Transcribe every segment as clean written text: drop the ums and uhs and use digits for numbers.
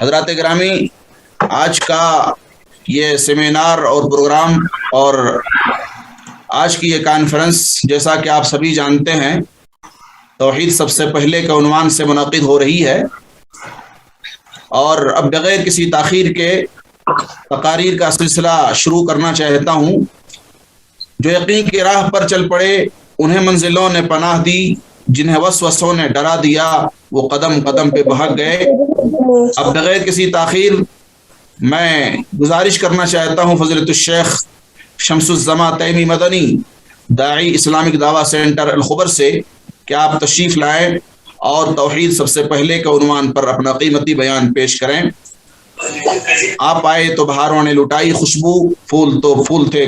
حضرات گرامی، آج کا یہ سیمینار اور پروگرام اور آج کی یہ کانفرنس، جیسا کہ آپ سبھی جانتے ہیں، توحید سب سے پہلے کے عنوان سے منعقد ہو رہی ہے، اور اب بغیر کسی تاخیر کے تقاریر کا سلسلہ شروع کرنا چاہتا ہوں۔ جو یقین کی راہ پر چل پڑے انہیں منزلوں نے پناہ دی، جنہیں وسوسوں نے ڈرا دیا وہ قدم قدم پہ بھاگ گئے۔ اب بغیر کسی تاخیر میں گزارش کرنا چاہتا ہوں فضیلت الشیخ شمس الزماں تیمی مدنی، داعی اسلامک دعویٰ سینٹر الخبر سے، کہ آپ تشریف لائیں اور توحید سب سے پہلے کے عنوان پر اپنا قیمتی بیان پیش کریں۔ آپ آئے تو بہاروں نے لٹائی خوشبو، پھول تو پھول تھے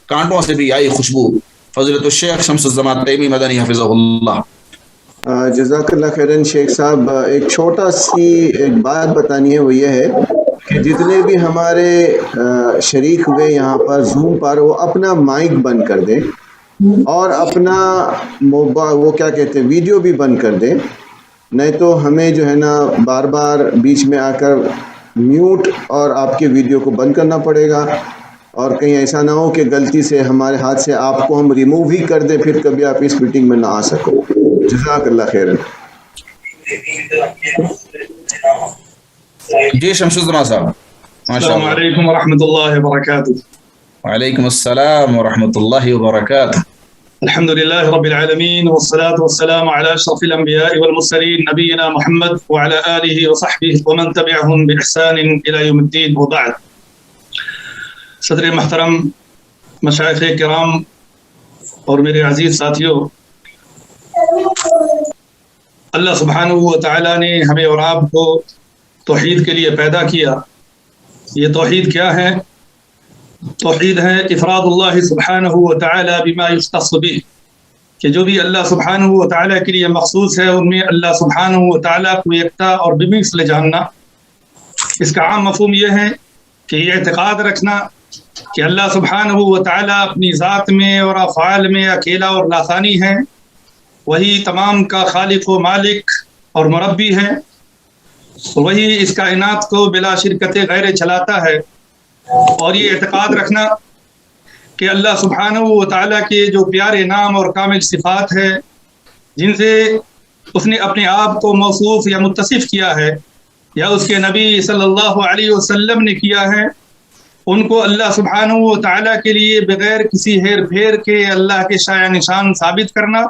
کانٹوں سے بھی آئی خوشبو۔ فضیلت الشیخ شمس الزماں تیمی مدنی حفظہ اللہ۔ جزاک اللہ خیرن شیخ صاحب، ایک چھوٹا سی ایک بات بتانی ہے، وہ یہ ہے کہ جتنے بھی ہمارے شریک ہوئے یہاں پر زوم پر، وہ اپنا مائک بند کر دیں اور اپنا وہ کیا کہتے ہیں ویڈیو بھی بند کر دیں، نہیں تو ہمیں جو ہے نا بار بار بیچ میں آ کر میوٹ اور آپ کے ویڈیو کو بند کرنا پڑے گا، اور کہیں ایسا نہ ہو کہ غلطی سے ہمارے ہاتھ سے آپ کو ہم ریموو ہی کر دیں، پھر کبھی آپ اس میٹنگ میں نہ آ سکو۔ جزاک اللہ خیر۔ جی شمس الزماں صاحب، السلام علیکم ورحمۃ اللہ وبرکاتہ۔ وعلیکم السلام ورحمۃ اللہ وبرکاتہ۔ الحمد للہ رب العالمین والصلاة والسلام على اشرف الانبیاء والمرسلین نبینا محمد وعلى آلہ وصحبہ ومن تبعهم بإحسان الى یوم الدین، وبعد۔ صدر محترم، مشائخ کرام اور میرے عزیز ساتھیوں، اللہ سبحانہ و تعالیٰ نے ہمیں اور آپ کو توحید کے لیے پیدا کیا۔ یہ توحید کیا ہے؟ توحید ہے افراد اللہ سبحانہ و تعالیٰ بما یختص بہ، کہ جو بھی اللہ سبحانہ و تعالیٰ کے لیے مخصوص ہے ان میں اللہ سبحانہ و تعالیٰ کو یکتا اور بمثل جاننا۔ اس کا عام مفہوم یہ ہے کہ یہ اعتقاد رکھنا کہ اللہ سبحانہ و تعالیٰ اپنی ذات میں اور افعال میں اکیلا اور لاثانی ہے، وہی تمام کا خالق و مالک اور مربی ہے، وہی اس کائنات کو بلا شرکت غیر چلاتا ہے۔ اور یہ اعتقاد رکھنا کہ اللہ سبحانہ و تعالیٰ کے جو پیارے نام اور کامل صفات ہے، جن سے اس نے اپنے آپ کو موصوف یا متصف کیا ہے، یا اس کے نبی صلی اللہ علیہ وسلم نے کیا ہے، ان کو اللہ سبحانہ و تعالیٰ کے لیے بغیر کسی ہیر پھیر کے اللہ کے شایع نشان ثابت کرنا،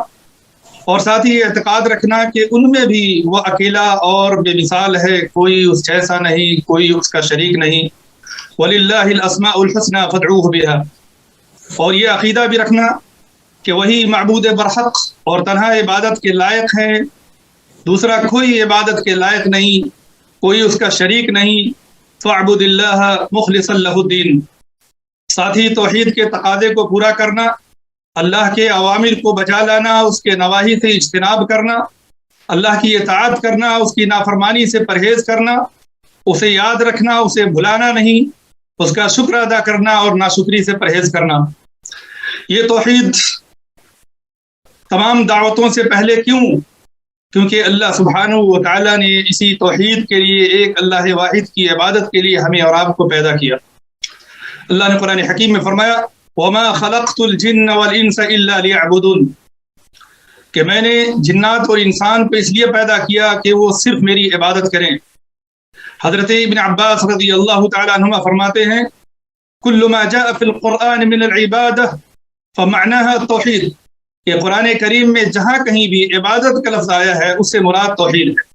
اور ساتھ ہی اعتقاد رکھنا کہ ان میں بھی وہ اکیلا اور بے مثال ہے، کوئی اس جیسا نہیں، کوئی اس کا شریک نہیں۔ وَلِلَّهِ الْأَسْمَاءُ الْحُسْنَى فَادْعُوهُ بِهَا۔ اور یہ عقیدہ بھی رکھنا کہ وہی معبود برحق اور تنہا عبادت کے لائق ہے، دوسرا کوئی عبادت کے لائق نہیں، کوئی اس کا شریک نہیں۔ فَاعْبُدِ اللَّهَ مُخْلِصًا لَهُ الدِّينَ۔ ساتھ ہی توحید کے تقاضے کو پورا کرنا، اللہ کے اوامر کو بجا لانا، اس کے نواہی سے اجتناب کرنا، اللہ کی اطاعت کرنا، اس کی نافرمانی سے پرہیز کرنا، اسے یاد رکھنا، اسے بھلانا نہیں، اس کا شکر ادا کرنا اور ناشکری سے پرہیز کرنا۔ یہ توحید تمام دعوتوں سے پہلے کیوں؟ کیونکہ اللہ سبحانہ و تعالیٰ نے اسی توحید کے لیے، ایک اللہ واحد کی عبادت کے لیے ہمیں اور آپ کو پیدا کیا۔ اللہ نے قرآن حکیم میں فرمایا وَمَا خَلَقْتُ الْجِنَّ وَالْإِنسَ إِلَّا لِيَعْبُدُونَ، کہ میں نے جنات اور انسان کو اس لیے پیدا کیا کہ وہ صرف میری عبادت کریں۔ حضرت ابن عباس رضی اللہ تعالی عنہما فرماتے ہیں کل ما جاء فی القرآن من العبادہ فمعناها التوحید، کہ قرآن کریم میں جہاں کہیں بھی عبادت کا لفظ آیا ہے اس سے مراد توحید ہے،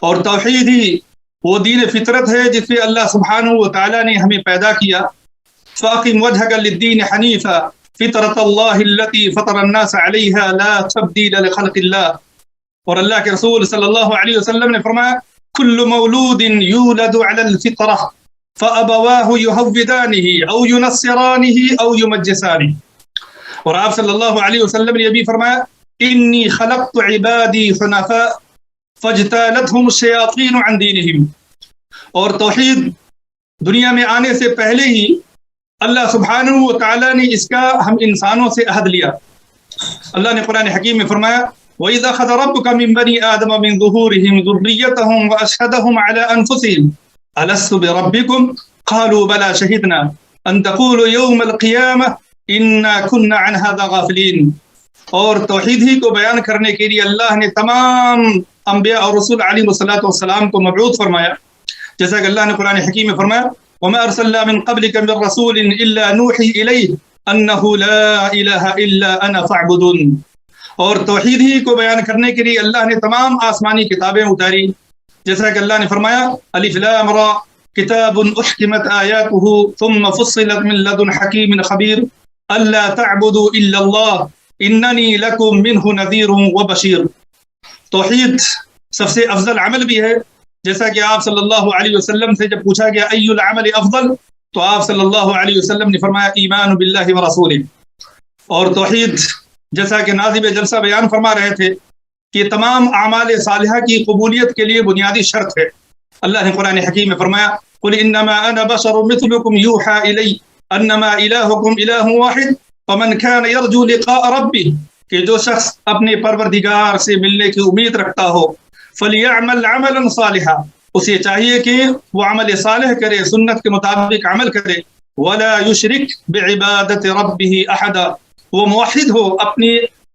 اور توحید ہی وہ دین فطرت ہے جس پہ اللہ سبحانہ و تعالی نے ہمیں پیدا کیا۔ فاقم وجهك للدین حنیفا فطرت اللہ التي فطر الناس علیہا لا تبدیل لخلق اللہ۔ اور اللہ کے رسول صلی اللہ علیہ وسلم نے فرمایا كل مولود يولد على الفطرة فأبواه يهودانه أو ينصرانه أو يمجسانه۔ اور آپ صلی اللہ علیہ وسلم نے یہ بھی فرمایا إني خلقت عبادي حنفاء فاجتالتهم الشياطين عن دينهم۔ اور توحید دنیا میں آنے سے پہلے ہی اللہ سبحانہ و تعالیٰ نے اس کا ہم انسانوں سے عہد لیا۔ اللہ نے قرآن حکیم میں فرمایا وَإِذَا أَخَذَ رَبُّكَ مِن بَنِي آدَمَ مِن ظُهُورِهِمْ ذُرِّيَّتَهُمْ وَأَشْهَدَهُمْ عَلَىٰ أَنفُسِهِمْ أَلَسْتُ بِرَبِّكُمْ قَالُوا بَلَىٰ شَهِدْنَا أَن تَقُولُوا يَوْمَ الْقِيَامَةِ إِنَّا كُنَّا عَنْ هَٰذَا غَافِلِينَ۔ اور توحید ہی کو بیان کرنے کے لیے اللہ نے تمام انبیاء اور رسول علیہ السلام کو مبعوث فرمایا، جیسا کہ اللہ نے قرآن حکیم میں فرمایا وَمَا أَرْسَلْنَا مِن قَبْلِكَ مِن رَّسُولٍ إِلَّا نُوحِي إِلَيْهِ أَنَّهُ لَا إِلَٰهَ إِلَّا أَنَا فَاعْبُدُونِ۔ اور توحید ہی کو بیان کرنے کے لیے اللہ نے تمام آسمانی کتابیں اتاری، جیسا کہ اللہ نے فرمایا الف لام را کتاب احکمت آیاتہ ثم فصلت من لدن حکیم خبیر الا تعبدوا الا اللہ اننی لکم منہ نذیر وبشیر۔ توحید سب سے افضل عمل بھی ہے، جیسا کہ آپ صلی اللہ علیہ وسلم سے جب پوچھا گیا ای العمل افضل، تو آپ صلی اللہ علیہ وسلم نے فرمایا ایمان باللہ ورسولہ۔ اور توحید جیسا کہ ناظم جلسہ بیان فرما رہے تھے کہ تمام اعمال صالحہ کی قبولیت کے لیے بنیادی شرط ہے۔ اللہ نے قرآن حکیم میں فرمایا قل انما انا بشر مثلكم يوحى الي انما الهكم اله واحد فمن كان يرجو لقاء ربه، کہ جو شخص اپنے پروردگار سے ملنے کی امید رکھتا ہو فليعمل عملا صالحا، اسے چاہیے کہ وہ عمل صالح کرے، سنت کے مطابق عمل کرے، ولا يشرك بعبادة ربه احدا، وہ موحد ہو،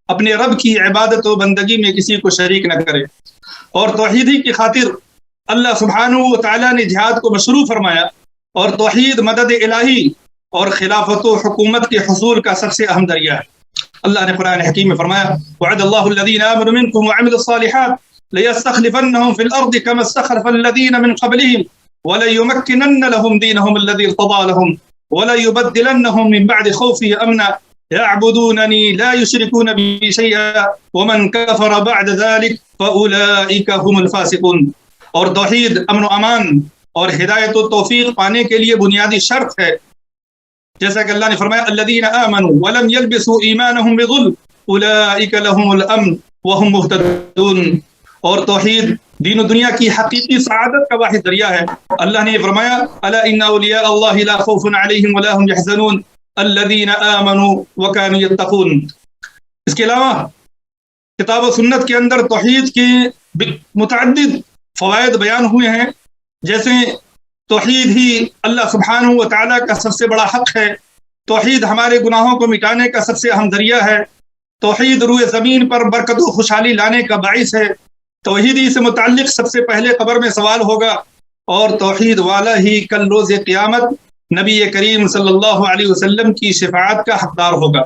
اپنے رب کی عبادت و بندگی میں کسی کو شریک نہ کرے۔ اور توحیدی کی خاطر اللہ سبحانہ و تعالیٰ نے جہاد کو مشروع فرمایا، اور توحید مدد الہی اور خلافت و حکومت کے حصول کا سب سے اہم ذریعہ ہے۔ اللہ نے قرآن حکیم میں فرمایا وعد اللہ الذین آمنوا منکم وعملوا الصالحات ليستخلفنهم في الأرض كما استخلف الذين من قبلهم وليمكنن لهم دينهم الذي ارتضى لهم وليبدلنهم من بعد خوفهم أمنا يعبدونني لا يشركون بي شيئا ومن كفر بعد ذلك فأولئك هم الفاسقون۔ اور توحید امن و امان اور ہدایت و توفیق پانے کے لیے بنیادی شرط ہے، جیسا کہ اللہ نے فرمایا الذين آمنوا ولم يلبسوا إيمانهم بظلم أولئك لهم الأمن وهم مهتدون۔ اور توحید دین و دنیا کی حقیقی سعادت کا واحد ذریعہ ہے۔ اللہ نے فرمایا الا ان اولیاء اللہ لا خوف علیہم ولا هم يحزنون الذين آمنوا وكانوا يتقون۔ اس کے علاوہ کتاب و سنت کے اندر توحید کے متعدد فوائد بیان ہوئے ہیں، جیسے توحید ہی اللہ سبحانہ و تعالیٰ کا سب سے بڑا حق ہے، توحید ہمارے گناہوں کو مٹانے کا سب سے اہم ذریعہ ہے، توحید روئے زمین پر برکت و خوشحالی لانے کا باعث ہے، توحیدی سے متعلق سب سے پہلے قبر میں سوال ہوگا، اور توحید والا ہی کل روز قیامت نبی کریم صلی اللہ علیہ وسلم کی شفاعت کا حقدار ہوگا،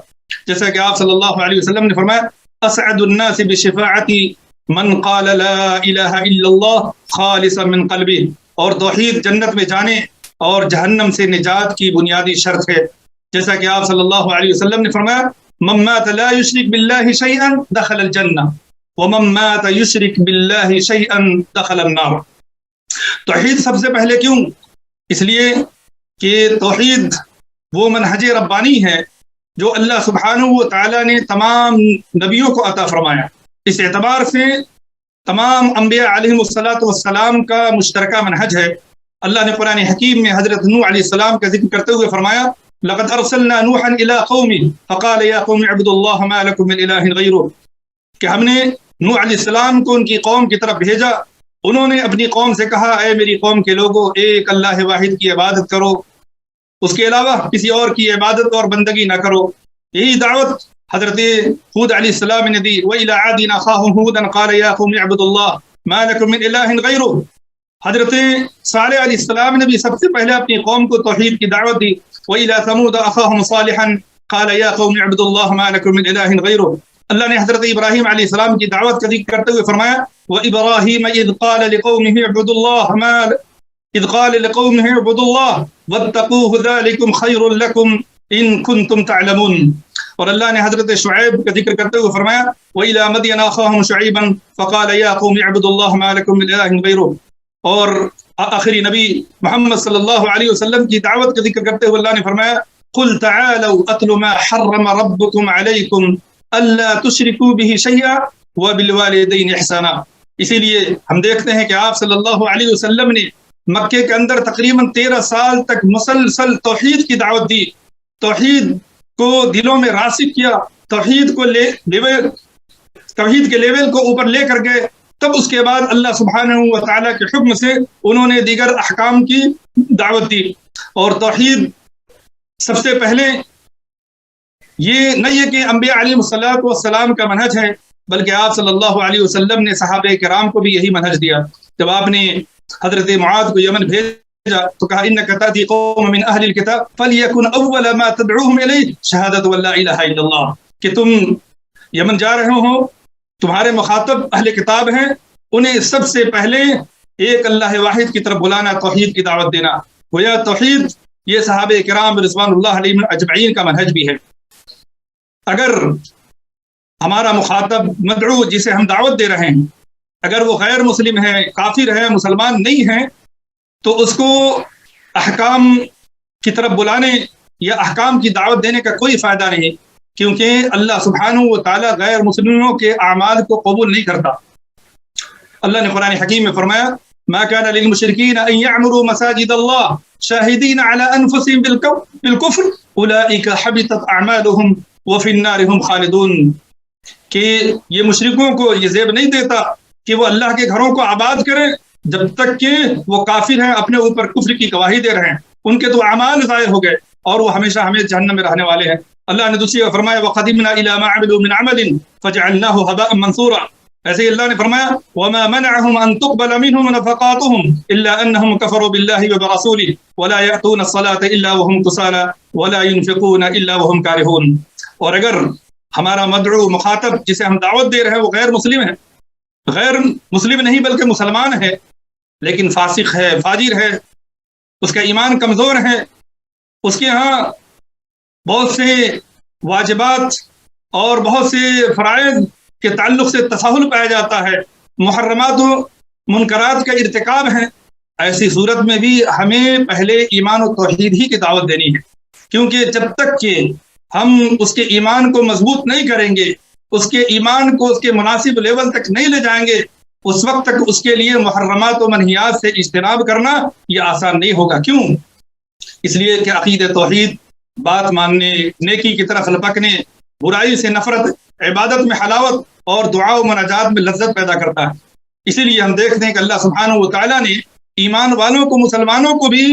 جیسا کہ آپ صلی اللہ علیہ وسلم نے فرمایا اسعد الناس بشفاعتی من قال لا الہ الا اللہ خالصا من قلبی۔ اور توحید جنت میں جانے اور جہنم سے نجات کی بنیادی شرط ہے، جیسا کہ آپ صلی اللہ علیہ وسلم نے فرمایا من مات لا يشرك بالله شيئا دخل الجنہ ومن مات يشرك بالله شيئا دخل النار۔ توحید سب سے پہلے کیوں؟ اس لیے کہ توحید وہ منہج ربانی ہے جو اللہ سبحانہ و تعالیٰ نے تمام نبیوں کو عطا فرمایا۔ اس اعتبار سے تمام انبیاء علیہم السلام کا مشترکہ منہج ہے۔ اللہ نے قرآن حکیم میں حضرت نوح علیہ السلام کا ذکر کرتے ہوئے فرمایا لقد ارسلنا نوحا الى قومه فقال يا قوم اعبدوا الله ما لكم من اله غيره، کہ ہم نے نوح علیہ السلام کو ان کی قوم کی طرف بھیجا، انہوں نے اپنی قوم سے کہا اے میری قوم کے لوگوں ایک اللہ واحد کی عبادت کرو، اس کے علاوہ کسی اور کی عبادت اور بندگی نہ کرو۔ یہی دعوت حضرت ہود علیہ السلام نے دی وَإِلَىٰ عَادٍ أَخَاهُمْ هُودًا قَالَ يَا قَوْمِ اعْبُدُوا اللَّهَ مَا لَكُم مِّنْ إِلَٰهٍ غَيْرُهُ۔ حضرت صالح علیہ السلام نے بھی سب سے پہلے اپنی قوم کو توحید کی دعوت دی وَإِلَىٰ ثَمُودَ أَخَاهُمْ صَالِحًا قَالَ يَا قَوْمِ اعْبُدُوا اللَّهَ مَا لَكُم مِّنْ إِلَٰهٍ غَيْرُهُ۔ اللہ نے حضرت ابراہیم علیہ السلام کی دعوت کا ذکر کرتے ہوئے فرمایا وَإِبْرَاهِيمَ إِذْ قَالَ لِقَوْمِهِ اعْبُدُوا اللَّهَ وَاتَّقُوهُ ذَٰلِكُمْ خَيْرٌ لَكُمْ إِن كُنتُمْ تَعْلَمُونَ۔ اور اللہ نے حضرت شعیب کا ذکر کرتے ہوئے فرمایا وَإِلَىٰ مَدْيَنَ أَخَاهُمْ شُعَيْبًا فَقَالَ يَا قَوْمِ اعْبُدُوا اللَّهَ مَا لَكُم مِّنْ إِلَٰهٍ غَيْرُهُ۔ اور آخری نبی محمد صلی اللہ علیہ وسلم کی دعوت کا ذکر کرتے ہوئے اللہ نے فرمایا قُلْ تَعَالَوْا أَتْلُ مَا حَرَّمَ رَبُّكُمْ عَلَيْكُمْ أَلَّا تُشْرِكُوا بِهِ شَيْئًا وَبِالْوَالِدَيْنِ إِحْسَانًا۔ اسی لیے ہم دیکھتے ہیں کہ آپ صلی اللہ علیہ وسلم نے مکے کے اندر تقریباً 13 سال تک مسلسل توحید کی دعوت دی، توحید کو دلوں میں راسخ کیا، توحید کو توحید کے لیول کو اوپر لے کر گئے، تب اس کے بعد اللہ سبحانہ و تعالیٰ کے حکم سے انہوں نے دیگر احکام کی دعوت دی۔ اور توحید سب سے پہلے یہ نہیں کہ انبیاء علیہ السلام کا منہج ہے، بلکہ آپ صلی اللہ علیہ وسلم نے صحابہ کرام کو بھی یہی منہج دیا۔ جب آپ نے حضرت معاذ کو یمن بھیجا تو کہا انک تأتی قوم من اہل الکتاب فلیکن اول ما تدعوہم الیہ شہادۃ ان لا الہ الا اللہ، کہ تم یمن جا رہے ہو، تمہارے مخاطب اہل کتاب ہیں، انہیں سب سے پہلے ایک اللہ واحد کی طرف بلانا، توحید کی دعوت دینا۔ گویا توحید یہ صحابہ کرام رضوان اللہ علیہم اجمعین کا منہج بھی ہے۔ اگر ہمارا مخاطب مدعو جسے ہم دعوت دے رہے ہیں اگر وہ غیر مسلم ہے، کافر ہے، مسلمان نہیں ہے، تو اس کو احکام کی طرف بلانے یا احکام کی دعوت دینے کا کوئی فائدہ نہیں، کیونکہ اللہ سبحانہ و تعالیٰ غیر مسلموں کے اعمال کو قبول نہیں کرتا۔ اللہ نے قرآن حکیم میں فرمایا ما كان للمشركين ان يعمروا مساجد الله شاهدين على انفسهم بالكفر اولئك حبطت اعمالهم وفي النار هم خالدون، کہ یہ مشرکوں کو یہ زیب نہیں دیتا کہ وہ اللہ کے گھروں کو آباد کریں جب تک کہ وہ کافر ہیں، اپنے اوپر کفر کی گواہی دے رہے ہیں، ان کے تو اعمال ضائع ہو گئے اور وہ ہمیشہ جہنم میں رہنے والے ہیں۔ اللہ نے دوسری فرمایا وَقَدِمْنَا إِلَى مَا عَمِلُوا مِنْ عَمَلٍ فَجَعَلْنَاهُ هَبَاءً مَنْثُورًا، ایسے ہی اللہ نے فرمایا وَمَا مَنَعَهُمْ أَن تُقْبَلَ مِنْهُمْ نَفَقَاتُهُمْ إِلَّا أَنَّهُمْ كَفَرُوا بِاللَّهِ وَبِرَسُولِهِ وَلَا يَأْتُونَ الصَّلَاةَ إِلَّا وَهُمْ كُسَالَىٰ وَلَا يُنْفِقُونَ إِلَّا وَهُمْ كَارِهُونَ۔ اور اگر ہمارا مدعو مخاطب جسے ہم دعوت دے رہے ہیں وہ غیر مسلم ہے، غیر مسلم نہیں بلکہ مسلمان ہے لیکن فاسق ہے، فاجر ہے، اس کا ایمان کمزور ہے، اس کے ہاں بہت سے واجبات اور بہت سے فرائض کے تعلق سے تساہل پایا جاتا ہے، محرمات و منکرات کا ارتکاب ہے، ایسی صورت میں بھی ہمیں پہلے ایمان و توحید ہی کی دعوت دینی ہے، کیونکہ جب تک کہ ہم اس کے ایمان کو مضبوط نہیں کریں گے، اس کے ایمان کو اس کے مناسب لیول تک نہیں لے جائیں گے، اس وقت تک اس کے لیے محرمات و منہیات سے اجتناب کرنا یہ آسان نہیں ہوگا۔ کیوں؟ اس لیے کہ عقید توحید بات ماننے، نیکی کی طرف لپکنے، برائی سے نفرت، عبادت میں حلاوت اور دعا و مناجات میں لذت پیدا کرتا ہے۔ اسی لیے ہم دیکھتے ہیں کہ اللہ سبحانہ و تعالیٰ نے ایمان والوں کو، مسلمانوں کو بھی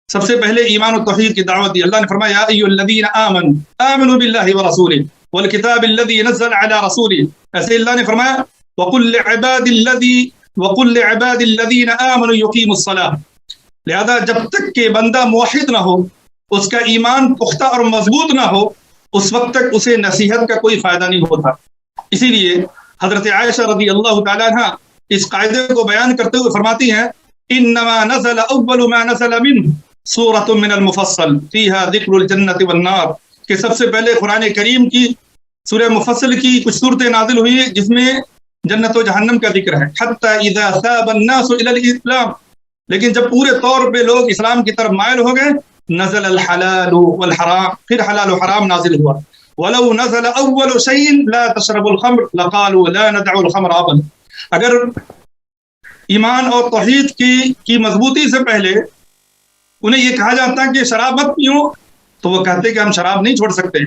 سب سے پہلے ایمان و توحید کی دعوت دی۔ اللہ نے فرمایا یا ایھا الذین آمنوا باللہ ورسولہ والکتاب الذی نزل علی رسولہ، ایسے اللہ نے فرمایا وقل لعباد الذین آمنوا یقیموا الصلاۃ، لہذا جب تک کہ بندہ موحد نہ ہو، اس کا ایمان پختہ اور مضبوط نہ ہو، اس وقت تک اسے نصیحت کا کوئی فائدہ نہیں ہوتا۔ اسی لیے حضرت عائشہ رضی اللہ تعالیٰ عنہ اس قاعدے کو بیان کرتے ہوئے فرماتی ہیں انما نزل اول ما نزل منه سورۃ من المفصل فیہا ذکر الجنۃ والنار، کہ سب سے پہلے قرآن کریم کی سورہ مفصل کی کچھ صورتیں نازل ہوئی جس میں جنت و جہنم کا ذکر ہے، حتی اذا ثاب الناس الى الاسلام، لیکن جب پورے طور پہ لوگ اسلام کی طرف مائل ہو گئے نزل الحلال والحرام، پھر حلال و حرام نازل ہوا۔ وَلَوْ نَزَلَ أَوَّلُ شَيْءٍ لَا تَشْرَبُ الْخَمْرَ لَقَالُوا لَا نَدَعُ الْخَمْرَ أَبَدًا، اگر ایمان اور توحید کی مضبوطی سے پہلے انہیں یہ کہا جاتا کہ شراب مت پیو تو وہ کہتے کہ ہم شراب نہیں چھوڑ سکتے۔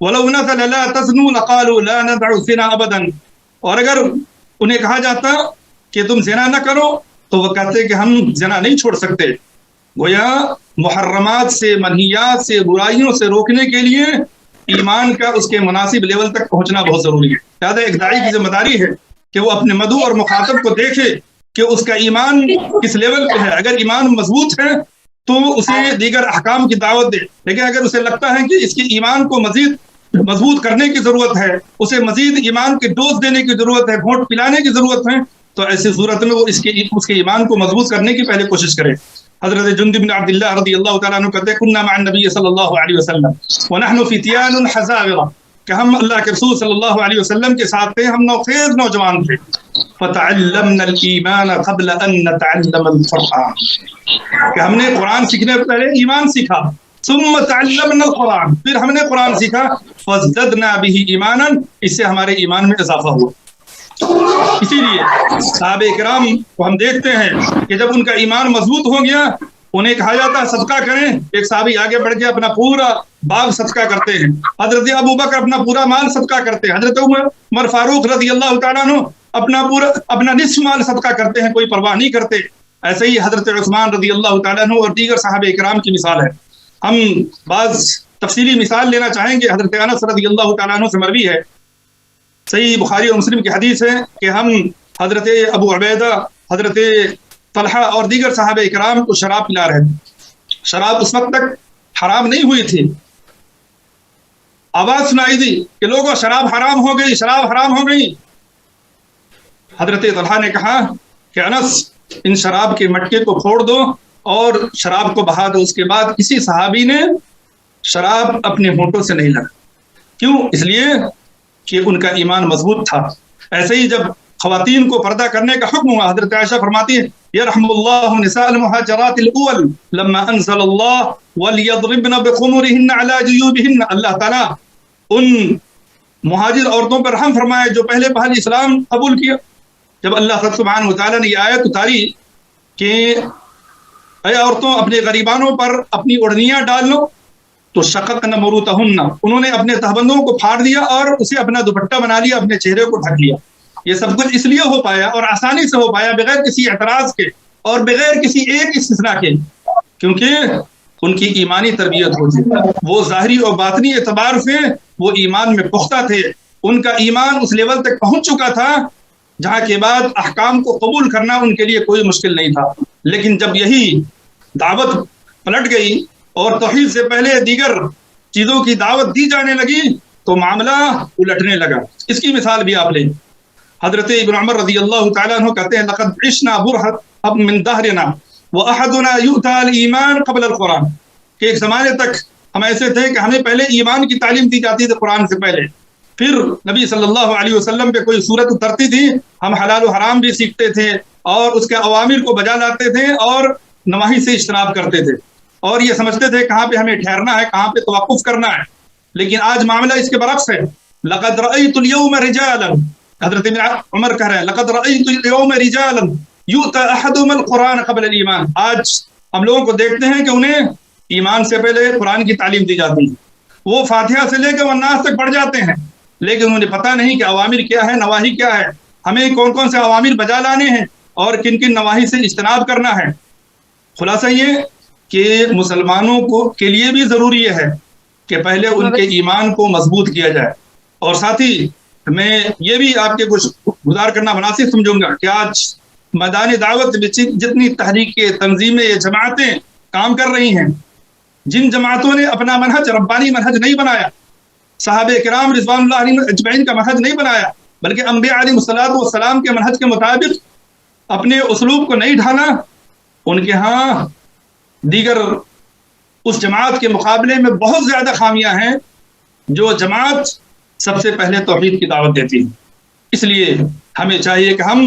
وَلَوْ نَزَلَ لَا تَزْنُوا لَقَالُوا لَا نَدَعُ الزِّنَا أَبَدًا، اور اگر انہیں کہا جاتا کہ تم زنا نہ کرو تو وہ کہتے کہ ہم زنا نہیں چھوڑ سکتے۔ گویا محرمات سے، منہیات سے، برائیوں سے روکنے کے لیے ایمان کا اس کے مناسب لیول تک پہنچنا بہت ضروری ہے۔ لہٰذا ایک داعی کی ذمہ داری ہے کہ وہ اپنے مدعو اور مخاطب کو دیکھے کہ اس کا ایمان کس لیول پہ ہے۔ اگر ایمان مضبوط ہے تو اسے دیگر احکام کی دعوت دے، لیکن اگر اسے لگتا ہے کہ اس کے ایمان کو مزید مضبوط کرنے کی ضرورت ہے، اسے مزید ایمان کے ڈوز دینے کی ضرورت ہے، گھونٹ پلانے کی ضرورت ہے، تو ایسی صورت میں وہ اس کے ایمان کو مضبوط کرنے کی پہلے کوشش کرے۔ حضرت جندب بن عبداللہ رضی اللہ تعالیٰ عنہ کہتے ہیں کننا مع النبی صلی اللہ علیہ وسلم ونحن فتیان حزاورہ، کہ ہم اللہ کے رسول صلی اللہ علیہ وسلم کے ساتھ تھے، ہم نوخیز نوجوان تھے۔ فتعلمنا الایمان قبل ان نتعلم القرآن، کہ ہم نے قرآن سیکھنے سے پہلے ایمان سیکھا، ثم تعلمنا القرآن، پھر ہم نے قرآن سیکھا، فازددنا به ایمانا، اس سے ہمارے ایمان میں اضافہ ہوا۔ اسی لیے صحابہ کرام کو ہم دیکھتے ہیں کہ جب ان کا ایمان مضبوط ہو گیا انہیں کہا جاتا ہے صدقہ کریں. ایک صحابی آگے بڑھ کے اپنا پورا باغ صدقہ کرتے ہیں. حضرت ابوبکر اپنا پورا مال صدقہ کرتے ہیں. حضرت عمر فاروق رضی اللہ تعالیٰ عنہ اپنا نصف مال صدقہ کرتے ہیں, کوئی پرواہ نہیں کرتے. ایسے ہی حضرت عثمان رضی اللہ تعالیٰ عنہ اور دیگر صحابہ کرام کی مثال ہے. ہم بعض تفصیلی مثال لینا چاہیں گے. حضرت انس رضی اللہ تعالیٰ عنہ سے مروی ہے, صحیح بخاری اور مسلم کی حدیث ہے کہ ہم حضرت ابو عبیدہ, حضرت طلحہ اور دیگر صحابہ کرام کو شراب پلا رہے تھے. شراب اس وقت تک حرام نہیں ہوئی تھی. آواز سنائی دی کہ لوگوں شراب حرام ہو گئی, شراب حرام ہو گئی. حضرت طلحہ نے کہا کہ انس ان شراب کے مٹکے کو پھوڑ دو اور شراب کو بہا دو. اس کے بعد کسی صحابی نے شراب اپنے ہونٹوں سے نہیں لگا. کیوں؟ اس لیے کہ ان کا ایمان مضبوط تھا. ایسے ہی جب خواتین کو پردہ کرنے کا حکم ہوا, حضرت عائشہ فرماتی ہے یرحم اللہ نساء المہاجرات الاول لما انزل اللہ ولیضربن بخمرہن علی جیوبہن. اللہ تعالیٰ ان مہاجر عورتوں پر رحم فرمائے جو پہلے اسلام قبول کیا. جب اللہ سبحانہ وتعالیٰ نے یہ آیت اتاری کہ اے عورتوں اپنے غریبانوں پر اپنی اوڑھنیاں ڈال لو, تو شققن مروتہن, انہوں نے اپنے تہبندوں کو پھاڑ دیا اور اسے اپنا دوپٹہ بنا لیا, اپنے چہرے کو ڈھک لیا. یہ سب کچھ اس لیے ہو پایا اور آسانی سے ہو پایا بغیر کسی اعتراض کے اور بغیر کسی ایک استثناء کے, کیونکہ ان کی ایمانی تربیت ہوتی. وہ ظاہری اور باطنی اعتبار سے وہ ایمان میں پختہ تھے. ان کا ایمان اس لیول تک پہنچ چکا تھا جہاں کے بعد احکام کو قبول کرنا ان کے لیے کوئی مشکل نہیں تھا. لیکن جب یہی دعوت پلٹ گئی اور توحید سے پہلے دیگر چیزوں کی دعوت دی جانے لگی تو معاملہ الٹنے لگا. اس کی مثال بھی آپ لیں. حضرت ابن عمر رضی اللہ تعالیٰ عنہ کہتے ہیں لقد عشنا برهة من دهرنا واحدنا يؤتى الايمان قبل القرآن, کہ ایک زمانے تک ہم ایسے تھے کہ ہمیں پہلے ایمان کی تعلیم دی جاتی تھی قرآن سے پہلے, پھر نبی صلی اللہ علیہ وسلم پہ کوئی صورت اترتی تھی, ہم حلال و حرام بھی سیکھتے تھے اور اس کے اوامر کو بجا لاتے تھے اور نواہی سے اجتناب کرتے تھے, اور یہ سمجھتے تھے کہاں پہ ہمیں ٹھہرنا ہے, کہاں پہ توقف کرنا ہے. لیکن آج معاملہ اس کے برعکس ہے. لقد رأيت اليوم رجالا, حضرت عمر کہہ رہے ہیں لقد رأيت اليوم رجالا يؤتى احدهم القرآن قبل الایمان. آج ہم لوگوں کو دیکھتے ہیں کہ انہیں ایمان سے پہلے قرآن کی تعلیم دی جاتی ہے. وہ فاتحہ سے لے کے والناس تک پڑھ جاتے ہیں, لیکن انہیں پتہ نہیں کہ اوامر کیا ہے, نواہی کیا ہے, ہمیں کون کون سے اوامر بجا لانے ہیں اور کن کن نواہی سے اجتناب کرنا ہے. خلاصہ یہ کہ مسلمانوں کو کے لیے بھی ضروری ہے کہ پہلے ان کے ایمان کو مضبوط کیا جائے. اور ساتھ ہی میں یہ بھی آپ کے کچھ گزار کرنا مناسب سمجھوں گا کہ آج میدان دعوت میں جتنی تحریکیں, تنظیمیں, جماعتیں کام کر رہی ہیں, جن جماعتوں نے اپنا منہج ربانی منہج نہیں بنایا, صحابہ کرام رضوان اللہ علیہم اجمعین کا منہج نہیں بنایا, بلکہ انبیاء علیہ الصلوۃ والسلام کے منہج کے مطابق اپنے اسلوب کو نہیں ڈھالا, ان کے ہاں دیگر اس جماعت کے مقابلے میں بہت زیادہ خامیاں ہیں جو جماعت سب سے پہلے توحید کی دعوت دیتی ہے. اس لیے ہمیں چاہیے کہ ہم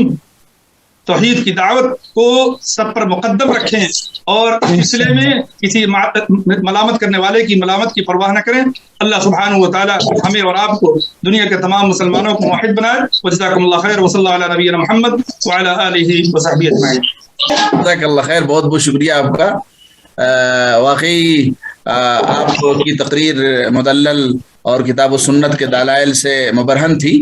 توحید کی دعوت کو سب پر مقدم رکھیں اور اس سلسلے میں کسی ملامت کرنے والے کی ملامت کی پرواہ نہ کریں. اللہ سبحانہ و تعالی ہمیں اور آپ کو دنیا کے تمام مسلمانوں کو موحد بنائے. وجزاکم اللہ خیر وصلی اللہ علی نبینا محمد وعلی آلہ وصحبہ اجمعین. جزاک اللہ خیر, بہت بہت شکریہ آپ کا. واقعی آپ کی تقریر مدلل اور کتاب و سنت کے دلائل سے مبرہن تھی.